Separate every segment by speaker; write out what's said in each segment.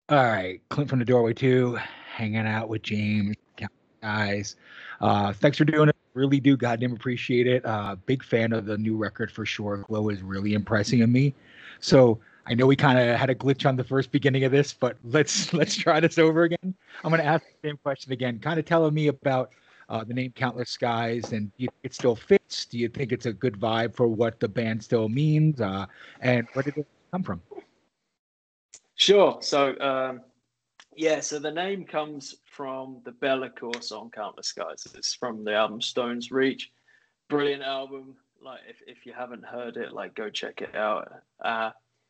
Speaker 1: All right, Clint from the doorway too, hanging out with James, guys. Thanks for doing it. Really do goddamn appreciate it. Big fan of the new record for sure. Glow is really impressing in me. So I know we kind of had a glitch on the first beginning of this, but let's try this over again. I'm gonna ask the same question again. Kind of telling me about the name Countless Skies, and do you think it still fits? Do you think it's a good vibe for what the band still means? And where did it come from?
Speaker 2: Sure. So the name comes from the Bellacore song "Countless Skies." It's from the album Stone's Reach. Brilliant album. Like, if you haven't heard it, like, go check it out.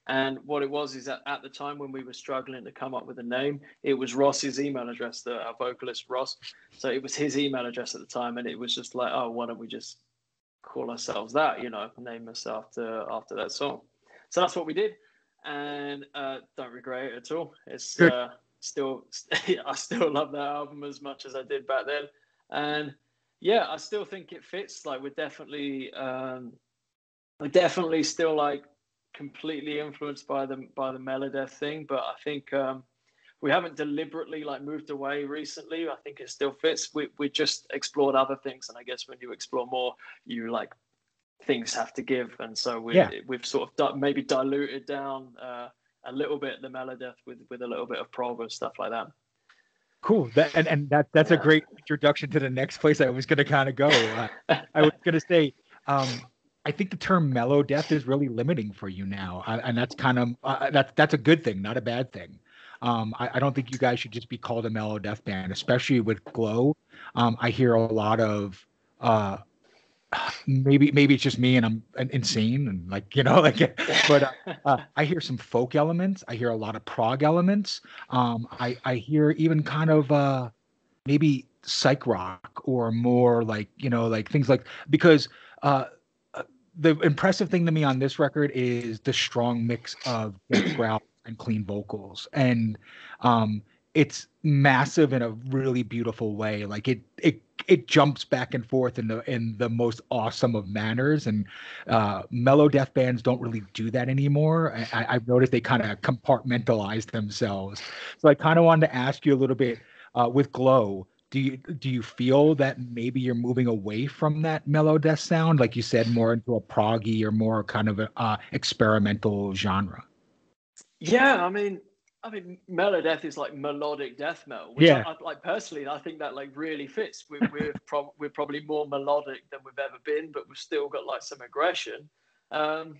Speaker 2: And what it was is that at the time when we were struggling to come up with a name, it was Ross's email address, our vocalist Ross. So it was his email address at the time, and it was just like, oh, why don't we just call ourselves that? Name us after that song. So that's what we did, and don't regret it at all. It's
Speaker 1: Good.
Speaker 2: still I still love that album as much as I did back then, and yeah, I still think it fits. Like, we're definitely still like completely influenced by the MeloDeath thing, but I think we haven't deliberately like moved away recently. I think it still fits. We just explored other things, and I guess when you explore more, you like things have to give, and so
Speaker 1: Yeah.
Speaker 2: we've sort of maybe diluted down a little bit the MeloDeath with a little bit of prog and stuff like that.
Speaker 1: Cool. That's a
Speaker 2: Yeah.
Speaker 1: great introduction to the next place I was going to kind of go. I was going to say, I think the term mellow death is really limiting for you now, and that's kind of that's a good thing, not a bad thing. I don't think you guys should just be called a mellow death band, especially with Glow. I hear a lot of uh, maybe it's just me and I'm insane and like like but I hear some folk elements. I hear a lot of prog elements. I hear even kind of maybe psych rock or more like like things like because uh the impressive thing to me on this record is the strong mix of death growl and clean vocals, and it's massive in a really beautiful way. Like it jumps back and forth in the most awesome of manners, and mellow death bands don't really do that anymore. I've noticed they kind of compartmentalize themselves. So I kind of wanted to ask you a little bit with Glow. Do you feel that maybe you're moving away from that mellow death sound, like you said, more into a proggy or more kind of a experimental genre?
Speaker 2: Yeah, I mean, MeloDeath is like melodic death metal, which
Speaker 1: Yeah.
Speaker 2: I like personally. I think that like really fits. We're probably more melodic than we've ever been, but we've still got like some aggression. Um,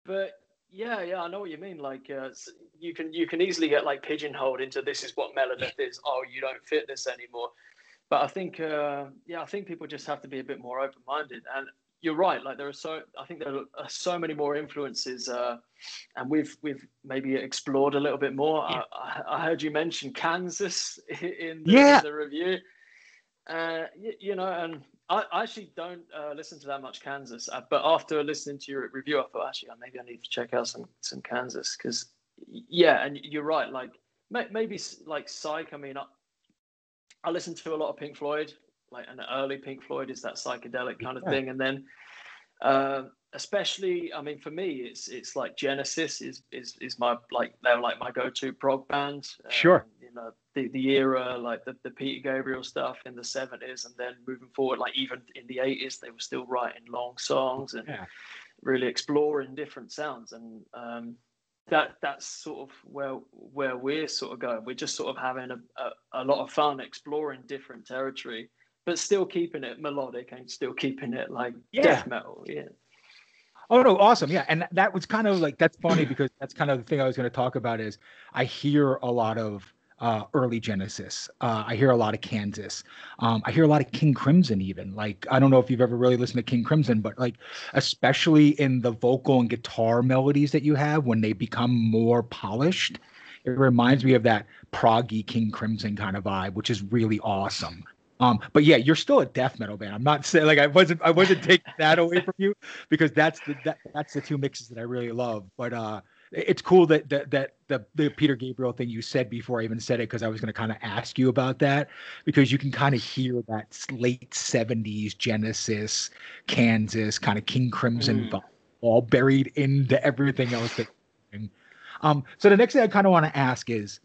Speaker 2: but yeah, I know what you mean. Like, you can easily get like pigeonholed into this is what MeloDeath is. Oh, you don't fit this anymore. But I think people just have to be a bit more open minded. And you're right. Like, I think there are so many more influences, and we've maybe explored a little bit more. I heard you mention Kansas in
Speaker 1: Yeah.
Speaker 2: the review, and I actually don't listen to that much Kansas. But after listening to your review, I thought actually maybe I need to check out some Kansas because yeah, and you're right. Like, maybe like Psych. I mean, I listen to a lot of Pink Floyd, like an early Pink Floyd is that psychedelic kind of
Speaker 1: Yeah.
Speaker 2: thing, and then especially, I mean, for me, it's like Genesis is my like they're like my go-to prog band.
Speaker 1: Sure.
Speaker 2: The era like the Peter Gabriel stuff in the '70s, and then moving forward, like even in the '80s, they were still writing long songs and
Speaker 1: Yeah.
Speaker 2: really exploring different sounds, and that's sort of where we're sort of going. We're just sort of having a lot of fun exploring different territory, but still keeping it melodic and still keeping it like
Speaker 1: Yeah.
Speaker 2: death metal. Yeah.
Speaker 1: Oh no, awesome. Yeah. And that was kind of like that's funny because that's kind of the thing I was going to talk about is I hear a lot of early Genesis. I hear a lot of Kansas. I hear a lot of King Crimson even. Like I don't know if you've ever really listened to King Crimson, but like especially in the vocal and guitar melodies that you have when they become more polished, it reminds me of that proggy King Crimson kind of vibe, which is really awesome. But yeah, you're still a death metal band. I'm not saying like I wasn't taking that away from you because that's the two mixes that I really love. But it's cool that the Peter Gabriel thing you said before I even said it because I was going to kind of ask you about that because you can kind of hear that late '70s Genesis, Kansas kind of King Crimson
Speaker 2: Mm.
Speaker 1: vibe all buried into everything else that. So the next thing I kind of want to ask is,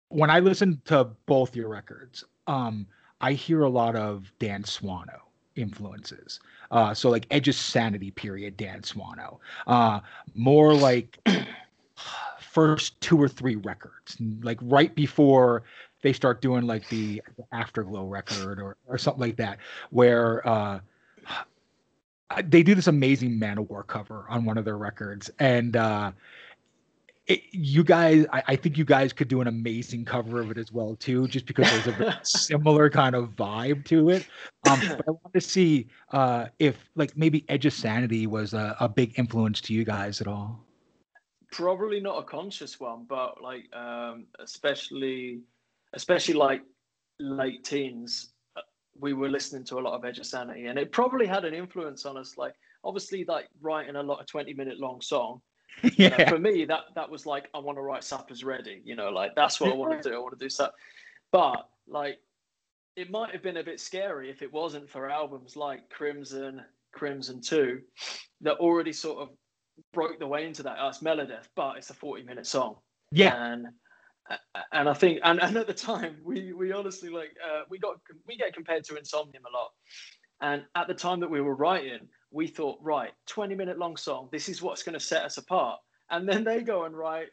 Speaker 1: when I listen to both your records, I hear a lot of Dan Swano influences. So like Edge's Sanity period, Dan Swano. More like first two or three records, like right before they start doing like the Afterglow record or something like that, where they do this amazing Manowar cover on one of their records, and you guys, I think you guys could do an amazing cover of it as well too, just because there's a very similar kind of vibe to it. But I want to see if like maybe Edge of Sanity was a big influence to you guys at all.
Speaker 2: Probably not a conscious one, but like especially like late teens, we were listening to a lot of Edge of Sanity, and it probably had an influence on us. Like obviously, like writing a lot of 20-minute long song.
Speaker 1: Yeah.
Speaker 2: You know, for me, that was like, I want to write Supper's Ready. You know, like that's what I want to do. I want to do stuff. But like, it might have been a bit scary if it wasn't for albums like Crimson 2 that already sort of broke the way into that. It's MeloDeath, but it's a 40-minute song.
Speaker 1: Yeah.
Speaker 2: And I think, and at the time, we honestly like we get compared to Insomnium a lot. And at the time that we were writing, we thought, right, 20-minute long song, this is what's going to set us apart. And then they go and write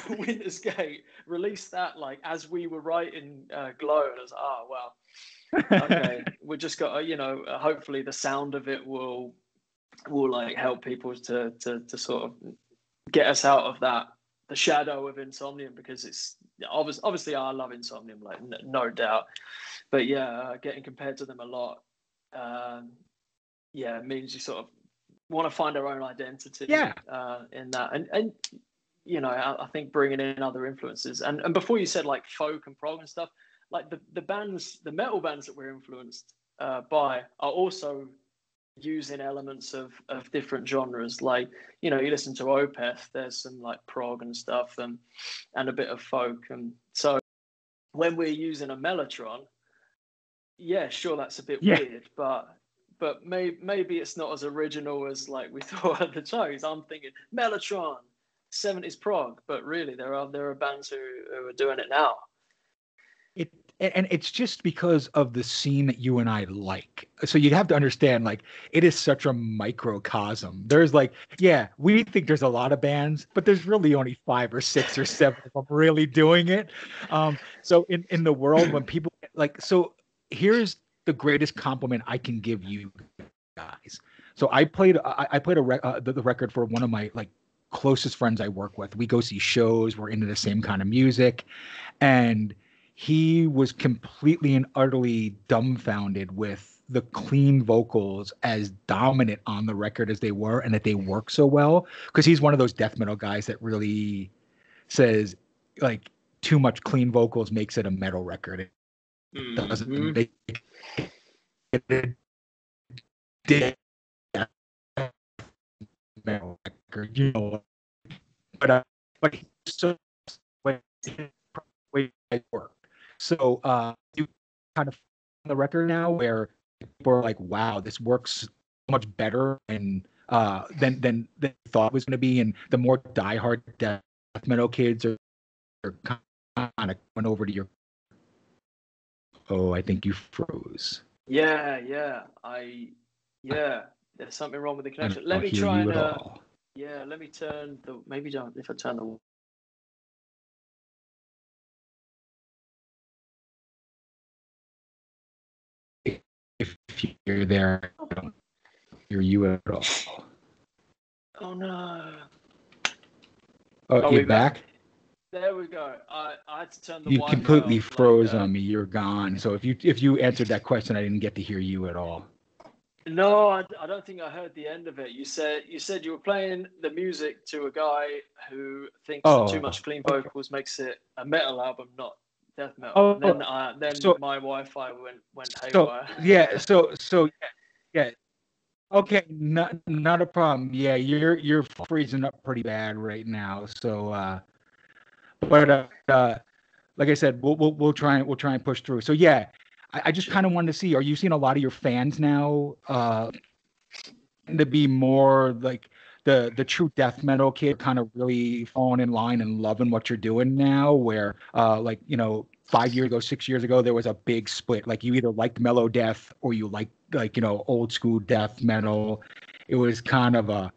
Speaker 2: Winter's Gate, release that like as we were writing Glow. And I was like, oh, well, okay, we just got to, you know, hopefully the sound of it will like help people to sort of get us out of that, the shadow of Insomnium, because it's obviously I love Insomnium, like no doubt. But yeah, getting compared to them a lot. Yeah, it means you sort of want to find our own identity in that, and you know, I think bringing in other influences, and before you said like folk and prog and stuff, like the bands, the metal bands that we're influenced by are also using elements of different genres. Like, you know, you listen to Opeth, there's some like prog and stuff, and a bit of folk, and so when we're using a Mellotron, yeah, sure, that's a bit weird, but maybe it's not as original as like we thought at the shows. I'm thinking Mellotron, 70s prog, but really there are bands who are doing it now.
Speaker 1: And it's just because of the scene that you and I like. So you have to understand, like, it is such a microcosm. There's like, yeah, we think there's a lot of bands, but there's really only 5 or 6 or 7 of them really doing it. So in the world, when people like, so here's the greatest compliment I can give you guys. So I played the record for one of my like closest friends I work with. We go see shows. We're into the same kind of music, and he was completely and utterly dumbfounded with the clean vocals as dominant on the record as they were, and that they work so well, because he's one of those death metal guys that really says like too much clean vocals makes it a metal record. It doesn't make it a death metal record, you know. But he's so way it work. So you kind of on the record now where people are like, wow, this works so much better and than they thought it was going to be. And the more diehard death metal kids are kind of going over to your. Oh, I think you froze.
Speaker 2: Yeah. There's something wrong with the connection. Let me try and let me turn the if I turn the.
Speaker 1: If you're there, I don't hear you at all.
Speaker 2: Oh no!
Speaker 1: Oh, you're back?
Speaker 2: There we go. I had to turn the.
Speaker 1: You completely froze on me. You're gone. So if you answered that question, I didn't get to hear you at all.
Speaker 2: No, I don't think I heard the end of it. You said you were playing the music to a guy who thinks that too much clean vocals makes it a metal album, not death metal. Then my Wi-Fi went haywire.
Speaker 1: So yeah. Okay, not a problem. Yeah, you're freezing up pretty bad right now. So but like I said, we'll try and push through. So yeah, I just kind of wanted to see, are you seeing a lot of your fans now to be more like the true death metal kid kind of really falling in line and loving what you're doing now, where like, 5 years ago, 6 years ago, there was a big split. Like you either liked MeloDeath or you liked, like, old school death metal. It was kind of a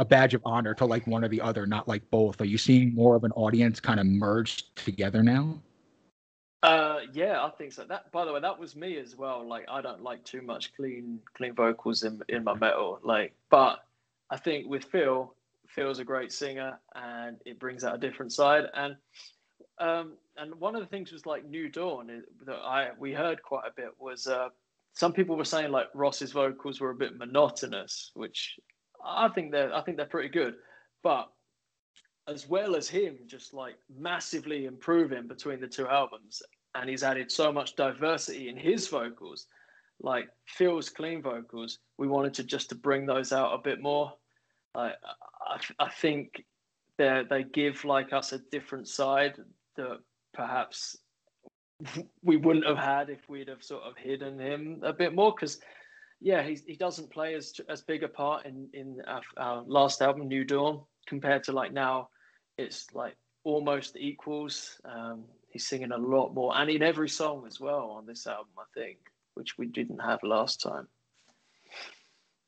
Speaker 1: badge of honor to like one or the other, not like both. Are you seeing more of an audience kind of merged together now?
Speaker 2: Yeah, I think so. That, by the way, that was me as well. Like, I don't like too much clean vocals in my metal. Like, but I think with Phil's a great singer, and it brings out a different side. And one of the things was like New Dawn that we heard quite a bit was some people were saying like Ross's vocals were a bit monotonous, which I think they're pretty good, but as well as him just like massively improving between the two albums, and he's added so much diversity in his vocals, like Phil's clean vocals, we wanted to bring those out a bit more. I think they give like us a different side that perhaps we wouldn't have had if we'd have sort of hidden him a bit more, because yeah, he doesn't play as big a part in our last album New Dawn compared to like now. It's like almost equals. He's singing a lot more, and in every song as well on this album, I think, which we didn't have last time.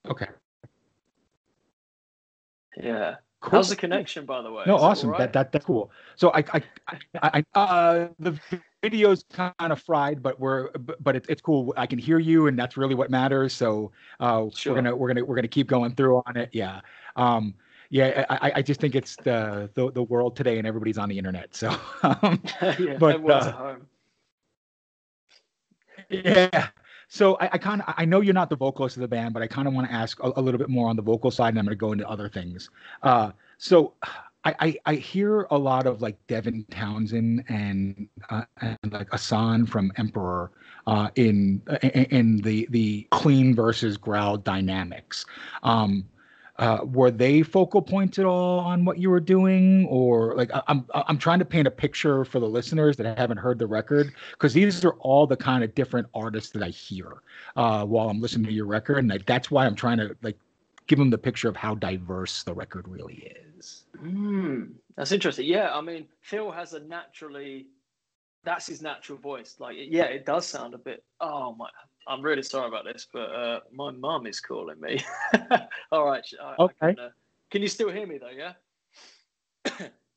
Speaker 1: Okay.
Speaker 2: Yeah.
Speaker 1: Cool.
Speaker 2: How's the connection, by the way?
Speaker 1: No,
Speaker 2: Is
Speaker 1: awesome.
Speaker 2: right?
Speaker 1: That's cool. So the video's kind of fried, but it's cool. I can hear you, and that's really what matters. So
Speaker 2: Sure.
Speaker 1: we're gonna keep going through on it. Yeah. Yeah, I just think it's the world today, and everybody's on the internet. So
Speaker 2: yeah,
Speaker 1: but
Speaker 2: everyone's at home.
Speaker 1: Yeah. So I know you're not the vocalist of the band, but I kind of want to ask a little bit more on the vocal side, and I'm going to go into other things. So I hear a lot of like Devin Townsend and like Asan from Emperor in the clean versus growl dynamics. Were they focal points at all on what you were doing, or like I'm trying to paint a picture for the listeners that haven't heard the record, because these are all the kind of different artists that I hear while I'm listening to your record, and that's why I'm trying to like give them the picture of how diverse the record really is.
Speaker 2: That's interesting. Yeah, I mean, Phil has that's his natural voice. Like, yeah, it does sound a bit. Oh my. I'm really sorry about this, but my mum is calling me. All right.
Speaker 1: Okay.
Speaker 2: Can you still hear me though? Yeah.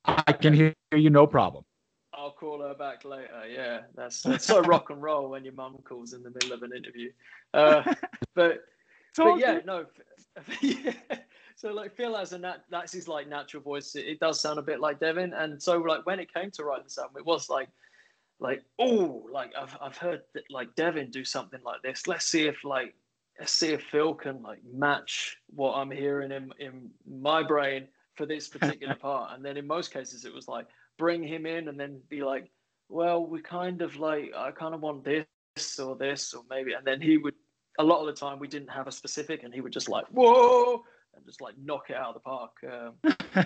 Speaker 1: I can hear you, no problem.
Speaker 2: I'll call her back later. Yeah, that's so rock and roll when your mum calls in the middle of an interview. But yeah, good. No. Yeah. So like Phil has that's his like natural voice. It does sound a bit like Devin, and so like when it came to writing this album, it was like I've heard that, like Devin do something like this. Let's see if Phil can like match what I'm hearing in my brain for this particular part. And then in most cases it was like bring him in and then be like, well, we kind of like, I kind of want this or maybe, and then he would, a lot of the time we didn't have a specific, and he would just like whoa and just like knock it out of the park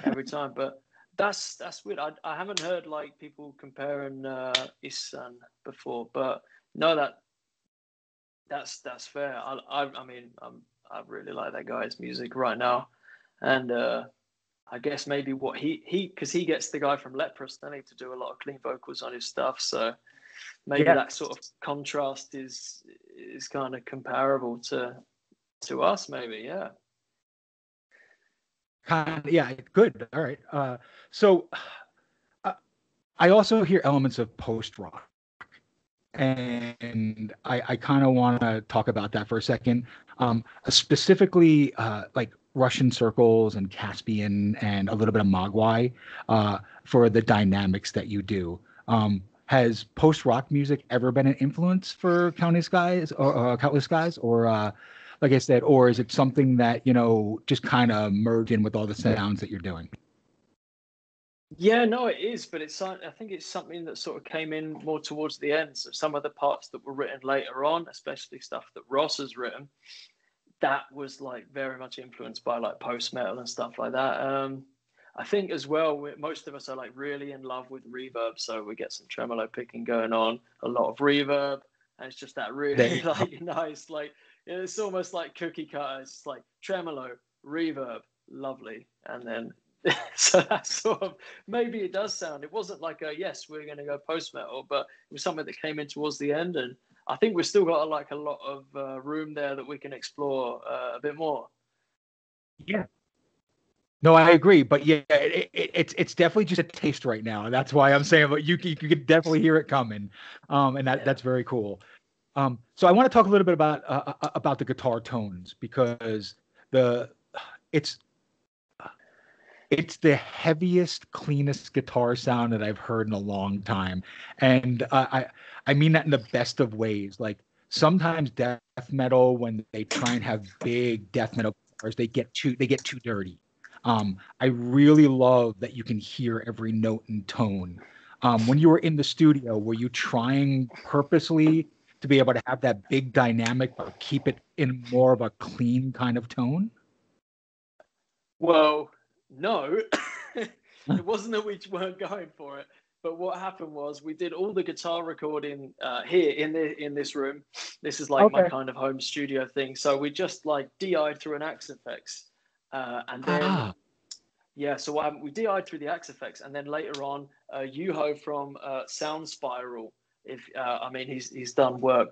Speaker 2: every time. But that's weird. I haven't heard like people comparing Isan before, but no, that's fair. I mean, I really like that guy's music right now, and I guess maybe what he because he gets the guy from Leprous, they need to do a lot of clean vocals on his stuff, so maybe that sort of contrast is kind of comparable to us, maybe. Yeah.
Speaker 1: Yeah, good. All right. So I also hear elements of post rock, and I kind of want to talk about that for a second. Specifically, like Russian Circles and Caspian and a little bit of Mogwai for the dynamics that you do. Has post rock music ever been an influence for Countless Skies, or like I said, or is it something that just kind of merge in with all the sounds that you're doing?
Speaker 2: Yeah, no, it is, but I think it's something that sort of came in more towards the end. So some of the parts that were written later on, especially stuff that Ross has written, that was like very much influenced by like post metal and stuff like that. I think as well, most of us are like really in love with reverb, so we get some tremolo picking going on, a lot of reverb, and it's just that really like nice, like it's almost like cookie cutter. It's like tremolo, reverb, lovely. And then, so that's sort of, maybe it does sound, it wasn't like yes, we're going to go post-metal, but it was something that came in towards the end. And I think we've still got like a lot of room there that we can explore a bit more.
Speaker 1: Yeah. No, I agree, but yeah, it's definitely just a taste right now. That's why I'm saying, but you could definitely hear it coming, and that's very cool. So I want to talk a little bit about the guitar tones because the it's it's the heaviest, cleanest guitar sound that I've heard in a long time, and I mean that in the best of ways. Like sometimes death metal, when they try and have big death metal guitars, they get too dirty. I really love that you can hear every note and tone. When you were in the studio, were you trying purposely to be able to have that big dynamic, but keep it in more of a clean kind of tone?
Speaker 2: Well, no, it wasn't that we weren't going for it. But what happened was we did all the guitar recording here in this room. This is like my
Speaker 1: Okay.
Speaker 2: kind of home studio thing. So we just like DI'd through an Axe Effects, and then
Speaker 1: Ah,
Speaker 2: yeah. So what happened? We DI'd through the Axe Effects, and then later on, Yuho from Sound Spiral. If I mean he's done work.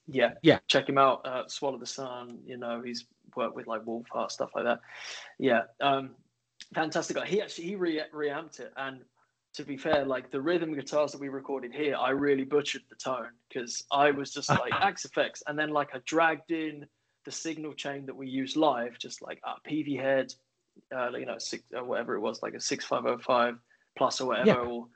Speaker 2: Yeah,
Speaker 1: yeah.
Speaker 2: check him out. Swallow the Sun. You know he's worked with like Wolfheart stuff like that. Yeah, fantastic guy. He reamped it, and to be fair, like the rhythm guitars that we recorded here, I really butchered the tone because I was just like Axe Effects, and then like I dragged in the signal chain that we use live, just like a PV head, whatever it was, like a 6505 plus or
Speaker 1: Yeah.
Speaker 2: whatever, or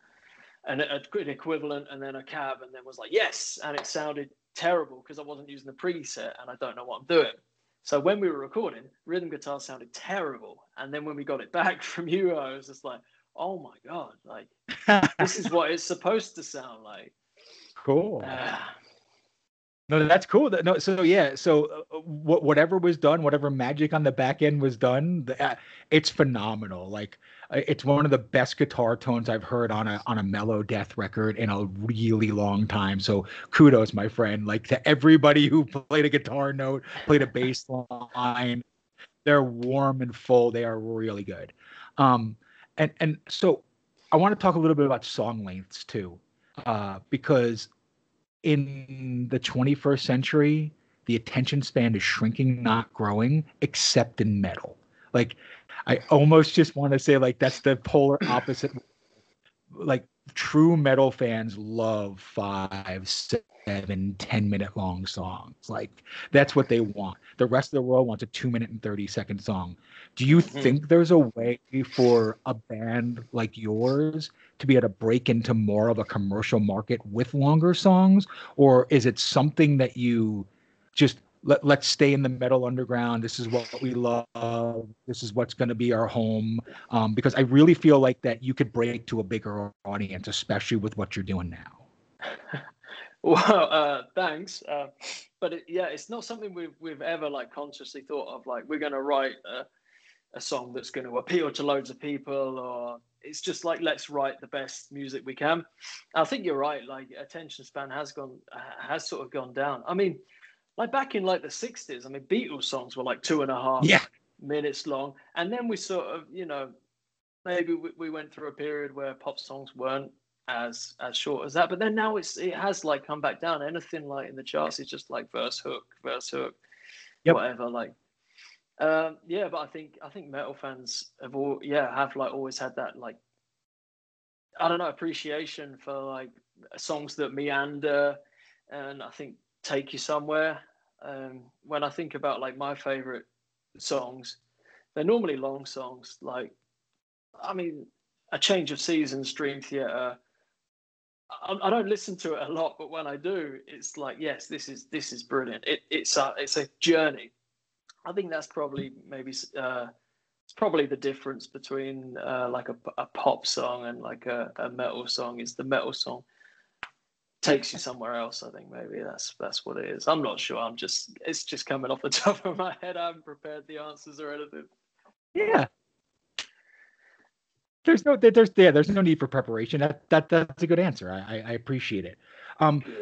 Speaker 2: an equivalent, and then a cab, and then was like yes, and it sounded terrible because I wasn't using the preset and I don't know what I'm doing. So when we were recording, rhythm guitar sounded terrible, and then when we got it back from you, I was just like, oh my god, like this is what it's supposed to sound like.
Speaker 1: Cool. No, that's cool. No, so yeah, so whatever was done, whatever magic on the back end was done, it's phenomenal. Like it's one of the best guitar tones I've heard on a MeloDeath record in a really long time. So kudos, my friend. Like to everybody who played a guitar note, played a bass line, they're warm and full. They are really good. Um, and so I want to talk a little bit about song lengths too, because in the 21st century, the attention span is shrinking, not growing, except in metal. Like, I almost just want to say, like, that's the polar opposite. Like, true metal fans love 5, 7, 10 minute long songs. Like, that's what they want. The rest of the world wants a 2 minute and 30-second song. Do you think there's a way for a band like yours to be able to break into more of a commercial market with longer songs? Or is it something that you just let's stay in the metal underground? This is what we love. This is what's going to be our home. Because I really feel like that you could break to a bigger audience, especially with what you're doing now.
Speaker 2: Well, thanks. But it's not something we've ever like consciously thought of. Like we're going to write a song that's going to appeal to loads of people, or it's just like let's write the best music we can. I think you're right. Like attention span has sort of gone down. I mean, like back in like the 60s, I mean, Beatles songs were like 2.5
Speaker 1: Yeah.
Speaker 2: minutes long, and then we sort of, maybe we went through a period where pop songs weren't as short as that, but then now it has like come back down. Anything like in the charts is just like verse hook,
Speaker 1: Yep.
Speaker 2: whatever. Like, but I think metal fans have like always had that like, I don't know, appreciation for like songs that meander, and I think take you somewhere. When I think about like my favorite songs, they're normally long songs. Like, I mean, A Change of Seasons, Dream Theater. I don't listen to it a lot, but when I do, it's like, yes, this is brilliant. It's a journey. I think that's probably it's probably the difference between like a pop song and like a metal song. Is the metal song takes you somewhere else. I think maybe that's what it is. I'm not sure. It's just coming off the top of my head. I haven't prepared the answers or anything.
Speaker 1: Yeah. There's no need for preparation. That's a good answer. I appreciate it.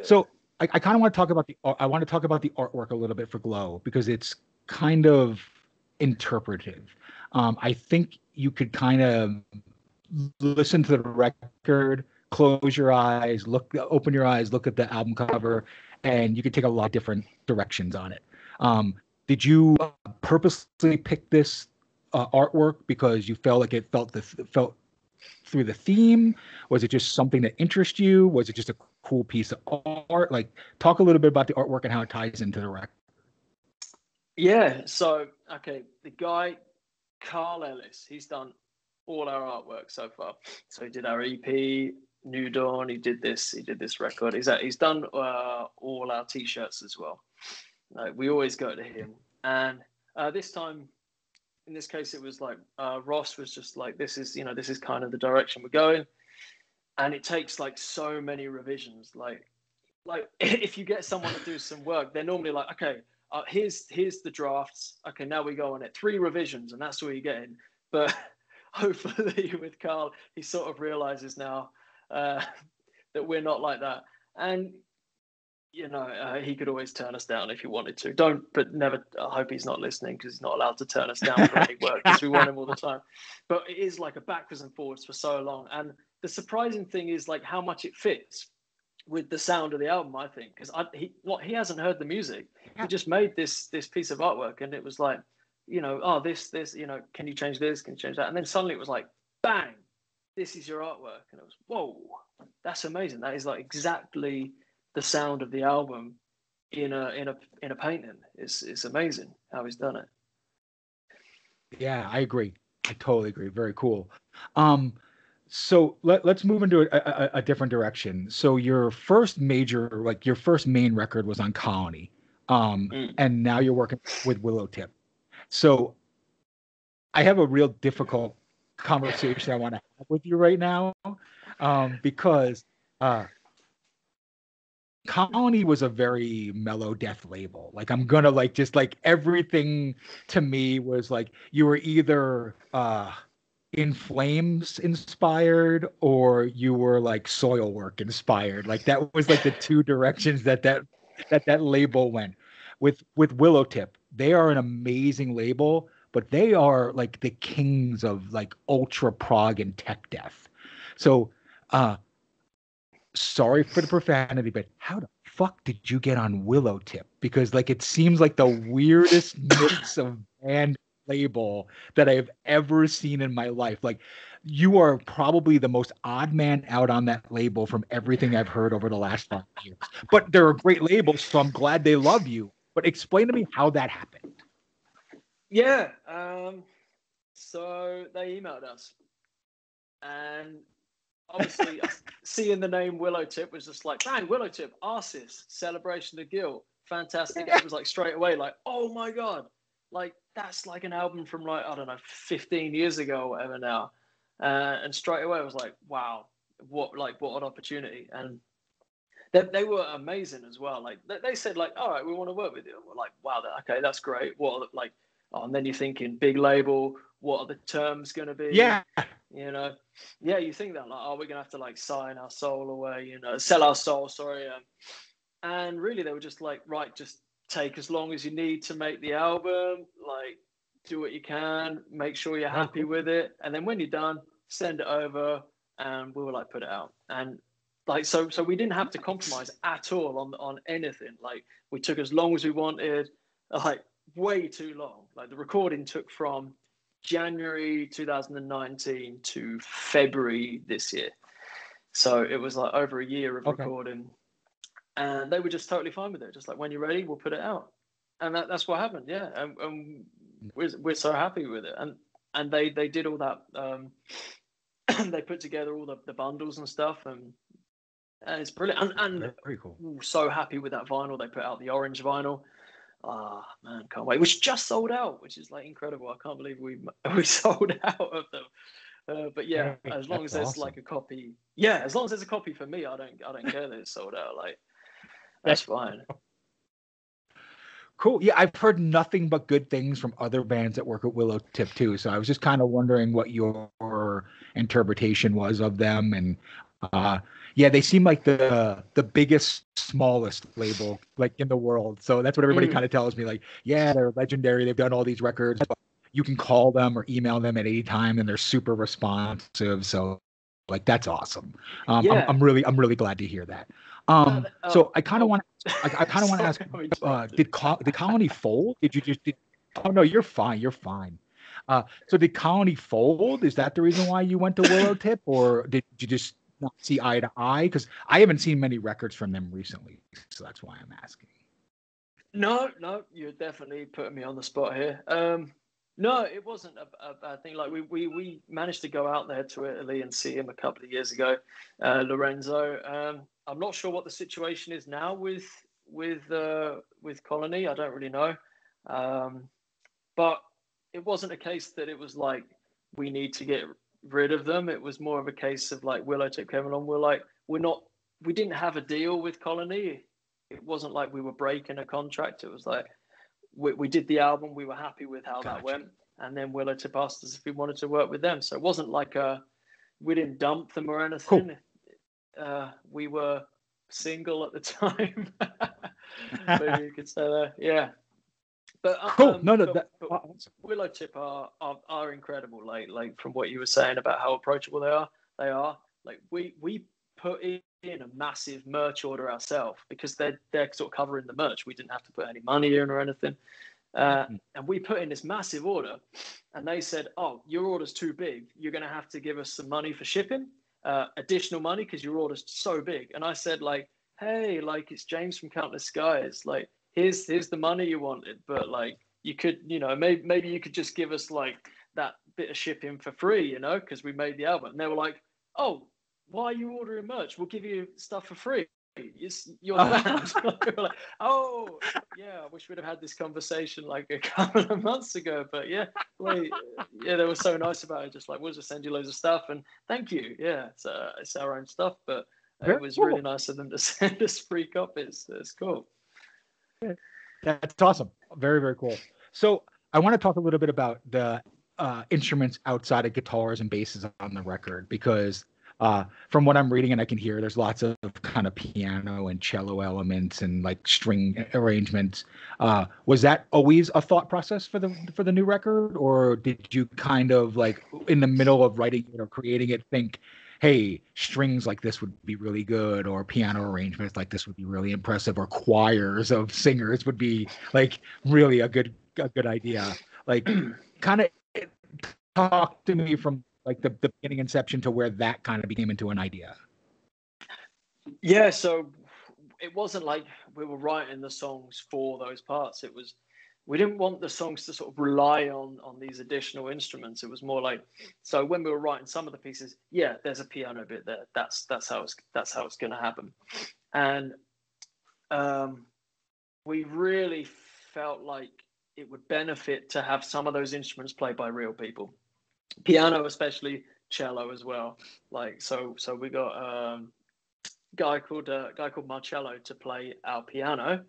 Speaker 1: So I kind of want to talk about the artwork a little bit for Glow because it's kind of interpretive. I think you could kind of listen to the record, close your eyes, open your eyes, look at the album cover, and you could take a lot of different directions on it. Did you purposely pick this artwork because you felt like it felt through the theme? Was it just something that interests you? Was it just a cool piece of art? Like, talk a little bit about the artwork and how it ties into the record.
Speaker 2: Yeah. So, okay, the guy, Carl Ellis, he's done all our artwork so far. So he did our EP, New Dawn. He did this record. He's done all our t-shirts as well. We always go to him. And this time, in this case, it was like Ross was just like, this is kind of the direction we're going. And it takes like so many revisions. Like if you get someone to do some work, they're normally like, okay, here's the drafts. Okay, now we go on it. 3 revisions, and that's all you're getting. But hopefully with Carl, he sort of realizes now that we're not like that. And he could always turn us down if he wanted to. But never. I hope he's not listening, because he's not allowed to turn us down for any work, because we want him all the time. But it is like a backwards and forwards for so long. And the surprising thing is like how much it fits with the sound of the album, I think, because he hasn't heard the music. He just made this piece of artwork, and it was like, this, can you change this? Can you change that? And then suddenly it was like, bang, this is your artwork. And it was, whoa, that's amazing. That is like exactly the sound of the album in a painting. It's amazing how he's done it.
Speaker 1: Yeah, I agree. I totally agree. Very cool. So let's move into a different direction. So your first main record was on Colony, and now you're working with Willowtip. So I have a real difficult conversation I want to have with you right now, because Colony was a very MeloDeath label. Like, I'm gonna just everything to me was like you were either In Flames inspired or you were like Soilwork inspired. Like, that was like the 2 directions that label went. With Willowtip, they are an amazing label, but they are like the kings of like ultra prog and tech death. So sorry for the profanity, but how the fuck did you get on Willowtip? Because like it seems like the weirdest mix of band label that I've ever seen in my life. Like, you are probably the most odd man out on that label from everything I've heard over the last 5 years. But they're a great label, so I'm glad they love you. But explain to me how that happened.
Speaker 2: Yeah. So they emailed us, and obviously seeing the name Willowtip was just like, man, Willowtip, Arsis, Celebration of Guilt, fantastic. It was like straight away like, oh my God, like that's like an album from like, I don't know, 15 years ago or whatever now. And straight away I was like, wow, what an opportunity. And they were amazing as well. Like they said like, all right, we want to work with you. And we're like, wow, okay, that's great. And then you're thinking big label, what are the terms going to be?
Speaker 1: Yeah.
Speaker 2: You think that like, we're going to have to like sign our soul away, sell our soul, sorry. And really they were just like, right, just take as long as you need to make the album, like do what you can, make sure you're happy with it. And then when you're done, send it over and we will like put it out. And like, so we didn't have to compromise at all on anything. Like we took as long as we wanted, like way too long. Like the recording took from January 2019 to February this year. So it was like over a year of recording. And they were just totally fine with it. Just like, when you're ready, we'll put it out. And that's what happened. Yeah. And we're so happy with it. And they did all that. They put together all the bundles and stuff. And it's brilliant. And
Speaker 1: very cool.
Speaker 2: So happy with that vinyl. They put out the orange vinyl. Man, can't wait. Which just sold out, which is like incredible. I can't believe we sold out of them. But yeah, as long as there's awesome. Like a copy. Yeah, as long as there's a copy for me, I don't care that it's sold out. Like, that's fine.
Speaker 1: Cool. Yeah, I've heard nothing but good things from other bands that work at Willowtip too. So I was just kind of wondering what your interpretation was of them. And yeah, they seem like the biggest, smallest label like in the world. So that's what everybody kind of tells me. Like, yeah, they're legendary. They've done all these records. you can call them or email them at any time, and they're super responsive. So like that's awesome.
Speaker 2: Yeah.
Speaker 1: I'm really glad to hear that.
Speaker 2: No,
Speaker 1: So I kind of want I kind of want to
Speaker 2: sorry,
Speaker 1: ask,
Speaker 2: I'm interrupted.
Speaker 1: did Colony fold? Did you just did, oh no, you're fine. You're fine. So did Colony fold? Is that the reason why you went to Willowtip, or did you just not see eye to eye? Because I haven't seen many records from them recently, so that's why I'm asking.
Speaker 2: No, you're definitely putting me on the spot here. No, it wasn't a bad thing. Like we managed to go out there to Italy and see him a couple of years ago, Lorenzo. I'm not sure what the situation is now with Colony. I don't really know, but it wasn't a case that it was like we need to get rid of them. It was more of a case of like Willowtip came along. We didn't have a deal with Colony. It wasn't like we were breaking a contract. It was like we did the album. We were happy with how that went. And then Willowtip asked us if we wanted to work with them. So it wasn't like we didn't dump them or anything. Cool. We were single at the time. Maybe you could say that. Yeah. But
Speaker 1: cool.
Speaker 2: But Willowtip are incredible. Like from what you were saying about how approachable they are. Like we put in a massive merch order ourselves because they're sort of covering the merch. We didn't have to put any money in or anything. And we put in this massive order and they said, oh, your order's too big. You're going to have to give us some money for shipping, additional money because your order's so big. And I said like, hey, like it's James from Countless Skies. Like here's the money you wanted. But like you could, maybe you could just give us like that bit of shipping for free, because we made the album. And they were like, oh, why are you ordering merch? We'll give you stuff for free. You're the band. We were like, oh, yeah, I wish we'd have had this conversation like a couple of months ago. But yeah, they were so nice about it. Just like, we'll just send you loads of stuff and thank you. Yeah, it's our own stuff, but it was really nice of them to send us free copies. It's cool.
Speaker 1: That's awesome. Very, very cool. So I want to talk a little bit about the instruments outside of guitars and basses on the record because from what I'm reading and I can hear, there's lots of kind of piano and cello elements and like string arrangements. Was that always a thought process for the new record, or did you kind of like in the middle of writing it or creating it think, hey, strings like this would be really good, or piano arrangements like this would be really impressive, or choirs of singers would be like really a good idea? Like, kind of talk to me from like the beginning inception to where that kind of became into an idea.
Speaker 2: Yeah, so it wasn't like we were writing the songs for those parts. It was, we didn't want the songs to sort of rely on these additional instruments. It was more like, so when we were writing some of the pieces, yeah, there's a piano bit there. That's how it's going to happen. And we really felt like it would benefit to have some of those instruments played by real people. Piano, especially cello as well. Like so we got a guy called Marcello to play our piano,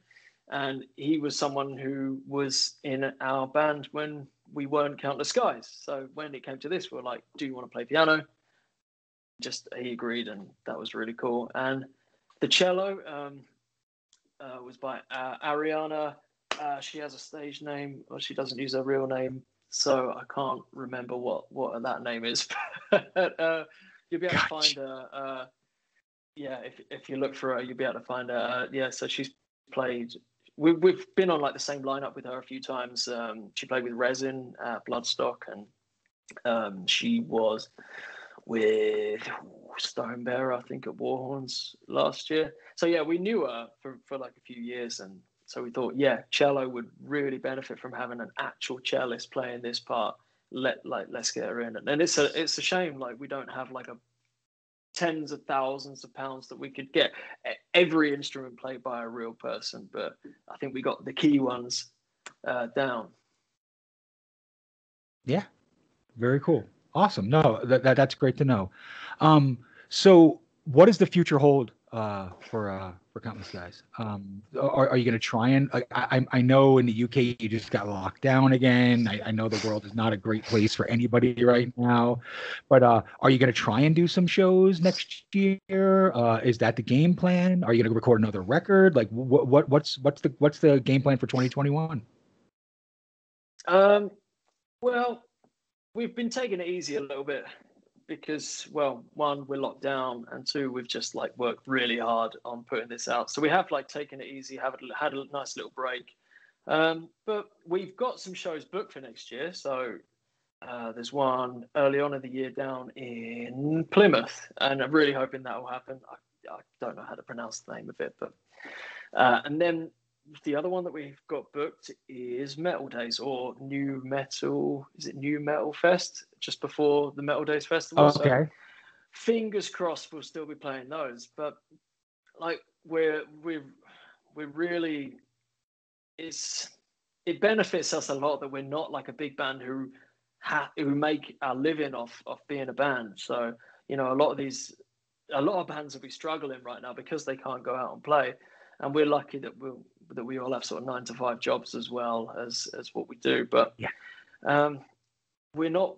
Speaker 2: and he was someone who was in our band when we weren't Countless Skies. So when it came to this, we were like, "Do you want to play piano?" He agreed, and that was really cool. And the cello was by Ariana. She has a stage name, or she doesn't use her real name. So I can't remember what that name is, but you'll be able to find her. If you look for her, you'll be able to find her. So she's played. We've been on like the same lineup with her a few times. She played with Resin at Bloodstock, and she was with Stonebearer, I think, at Warhorns last year. So yeah, we knew her for like a few years, and so we thought, yeah, cello would really benefit from having an actual cellist playing this part. Let's get her in. And it's a shame, like we don't have like a tens of thousands of pounds that we could get every instrument played by a real person. But I think we got the key ones down.
Speaker 1: Yeah, very cool. Awesome. No, that's great to know. So what does the future hold for Countless Skies? Are you going to try and I know in the UK you just got locked down again. I know the world is not a great place for anybody right now, but are you going to try and do some shows next year? Is that the game plan? Are you going to record another record? Like what's the game plan for 2021?
Speaker 2: Well, we've been taking it easy a little bit because, well, one, we're locked down, and two, we've just like worked really hard on putting this out. So we have like taken it easy, had a nice little break. But we've got some shows booked for next year. So there's one early on in the year down in Plymouth, and I'm really hoping that will happen. I don't know how to pronounce the name of it, but and then the other one that we've got booked is Metal Days or New Metal. Is it New Metal Fest just before the Metal Days Festival? So
Speaker 1: Okay.
Speaker 2: fingers crossed we'll still be playing those. But like we're really it benefits us a lot that we're not like a big band who make our living off being a band. So a lot of bands will be struggling right now because they can't go out and play, and we're lucky that we all have sort of 9 to 5 jobs as well as what we do. But
Speaker 1: Yeah.
Speaker 2: we're not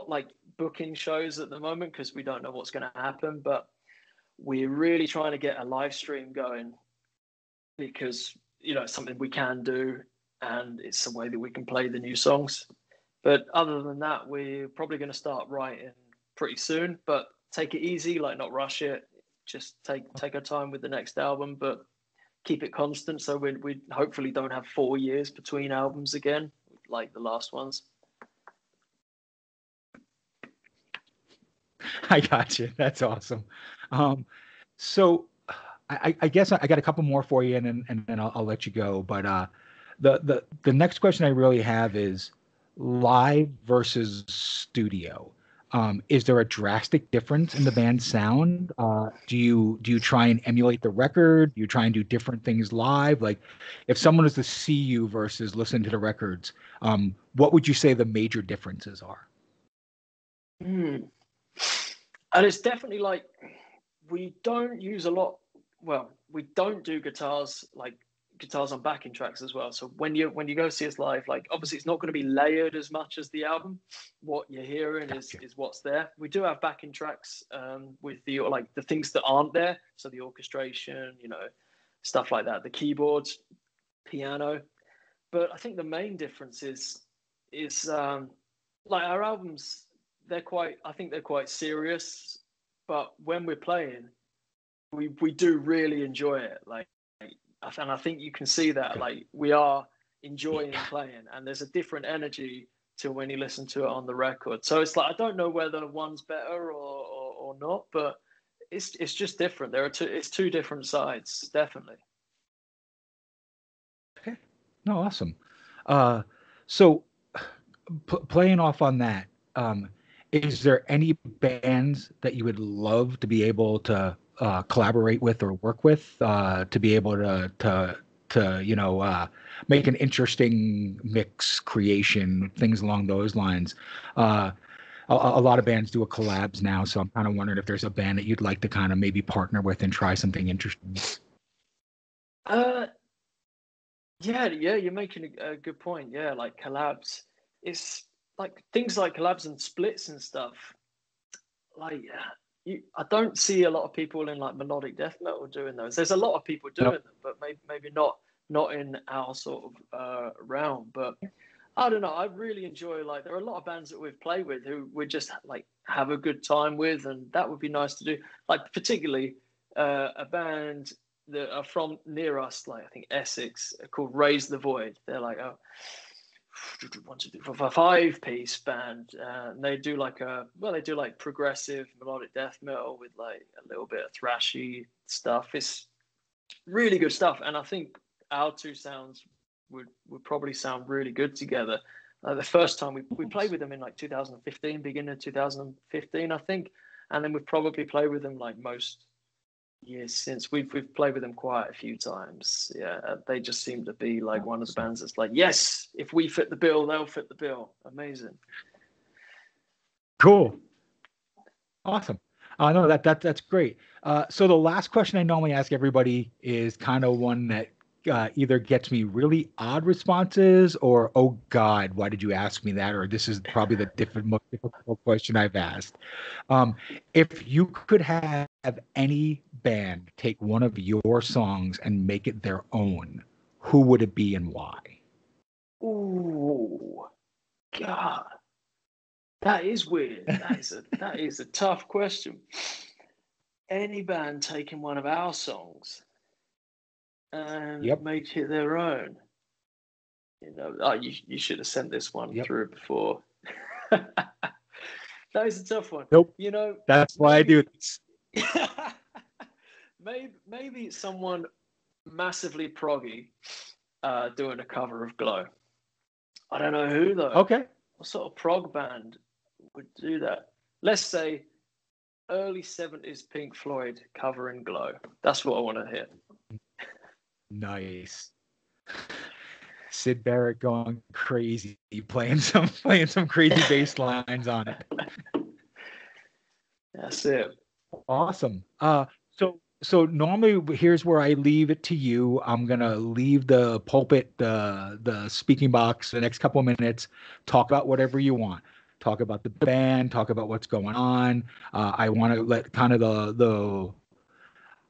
Speaker 2: like booking shows at the moment because we don't know what's going to happen. But we're really trying to get a live stream going because it's something we can do, and it's a way that we can play the new songs. But other than that, we're probably going to start writing pretty soon, but take it easy, like not rush it. Just take our time with the next album, but keep it constant so we hopefully don't have 4 years between albums again, like the last ones.
Speaker 1: I got you. That's awesome. So I guess I got a couple more for you, and then I'll let you go. But the next question I really have is live versus studio. Is there a drastic difference in the band's sound? Do you try and emulate the record? Do you try and do different things live? Like, if someone is to see you versus listen to the records, what would you say the major differences are?
Speaker 2: And it's definitely like we don't use a lot. Well, we don't do guitars on backing tracks as well. So when you go see us live, like obviously it's not going to be layered as much as the album. What you're hearing is what's there. We do have backing tracks with the things that aren't there. So the orchestration, stuff like that, the keyboards, piano. But I think the main difference is like our albums. I think they're quite serious. But when we're playing, we do really enjoy it. And I think you can see that like we are enjoying playing, and there's a different energy to when you listen to it on the record. So it's like I don't know whether one's better or not, but it's just different. It's two different sides, definitely.
Speaker 1: Okay. No, awesome. So playing off on that, is there any bands that you would love to be able to collaborate with or work with to be able to make an interesting mix creation, things along those lines? A lot of bands do a collabs now, so I'm kind of wondering if there's a band that you'd like to kind of maybe partner with and try something interesting.
Speaker 2: Yeah, you're making a good point. Yeah, like collabs. It's like things like collabs and splits and stuff. Like I don't see a lot of people in like melodic death metal doing those. There's a lot of people doing them, but maybe not in our sort of realm. But I don't know. I really enjoy like there are a lot of bands that we've played with who we just like have a good time with, and that would be nice to do. Like particularly a band that are from near us, like I think Essex, called Raise the Void. They're like a 5-piece band, and they do like progressive melodic death metal with like a little bit of thrashy stuff. It's really good stuff, and I think our two sounds would probably sound really good together. The first time we played with them in like 2015, beginning of 2015, I think, and then we've probably played with them like most years since. We've played with them quite a few times. Yeah, they just seem to be like one of the bands that's like, yes, if we fit the bill, they'll fit the bill. Amazing.
Speaker 1: Cool. Awesome. No, that's great. So the last question I normally ask everybody is kind of one that either gets me really odd responses or, oh God, why did you ask me that? Or this is probably the most difficult question I've asked. If you could have any band take one of your songs and make it their own, who would it be and why?
Speaker 2: Ooh. God, that is weird. That is a tough question. Any band taking one of our songs and
Speaker 1: Yep.
Speaker 2: make it their own. You know, you should have sent this one through before. That is a tough one.
Speaker 1: Nope.
Speaker 2: You know,
Speaker 1: that's why I do this.
Speaker 2: maybe someone massively proggy doing a cover of Glow. I don't know who though.
Speaker 1: Okay.
Speaker 2: What sort of prog band would do that? Let's say early 70s Pink Floyd covering Glow. That's what I want to hear.
Speaker 1: Nice. Sid Barrett going crazy, playing some crazy bass lines on it.
Speaker 2: That's it.
Speaker 1: Awesome. So normally here's where I leave it to you. I'm gonna leave the pulpit, the speaking box, the next couple of minutes. Talk about whatever you want. Talk about the band. Talk about what's going on. I want to let kind of the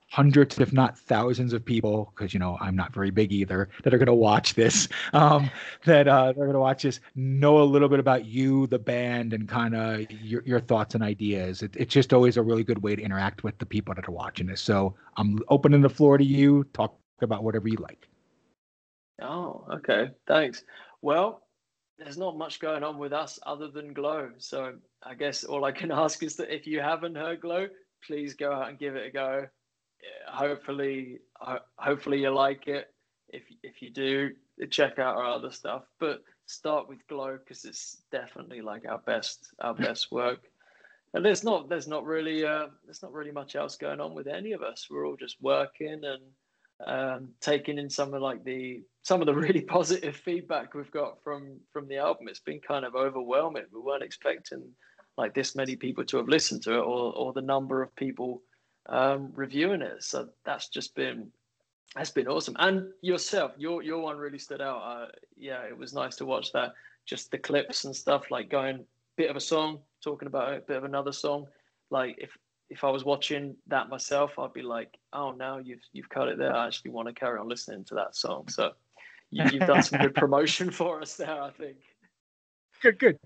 Speaker 1: hundreds, if not thousands of people, because I'm not very big either, that are going to watch this, they're going to watch this, know a little bit about you, the band, and kind of your thoughts and ideas. It's just always a really good way to interact with the people that are watching this. So I'm opening the floor to you. Talk about whatever you like.
Speaker 2: Oh, okay. Thanks. Well, there's not much going on with us other than Glow. So I guess all I can ask is that if you haven't heard Glow, please go out and give it a go. Hopefully you like it. If you do, check out our other stuff, but start with Glow because it's definitely like our best work. And there's not really much else going on with any of us. We're all just working and taking in some of the really positive feedback we've got from the album. It's been kind of overwhelming. We weren't expecting like this many people to have listened to it, or the number of people reviewing it. So that's been awesome. And yourself, your one really stood out. Yeah, it was nice to watch that. Just the clips and stuff, like going bit of a song, talking about it, bit of another song. Like if I was watching that myself, I'd be like, oh, now you've cut it there. I actually want to carry on listening to that song. So you've done some good promotion for us there, I think.
Speaker 1: Good.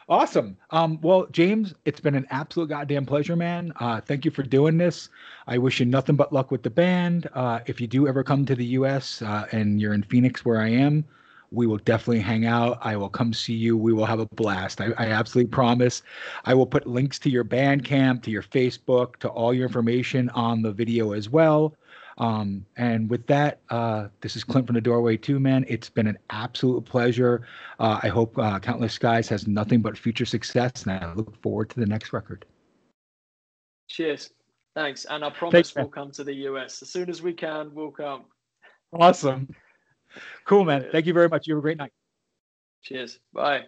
Speaker 1: Awesome. Well, James, it's been an absolute goddamn pleasure, man. Thank you for doing this. I wish you nothing but luck with the band. If you do ever come to the US and you're in Phoenix where I am, we will definitely hang out. I will come see you. We will have a blast. I absolutely promise. I will put links to your Bandcamp, to your Facebook, to all your information on the video as well. And with that, this is Clint from the Doorway too, man. It's been an absolute pleasure. I hope Countless Skies has nothing but future success, and I look forward to the next record.
Speaker 2: Cheers. Thanks. And I promise we'll come to the US. As soon as we can, we'll come.
Speaker 1: Awesome. Cool, man. Thank you very much. You have a great night.
Speaker 2: Cheers. Bye.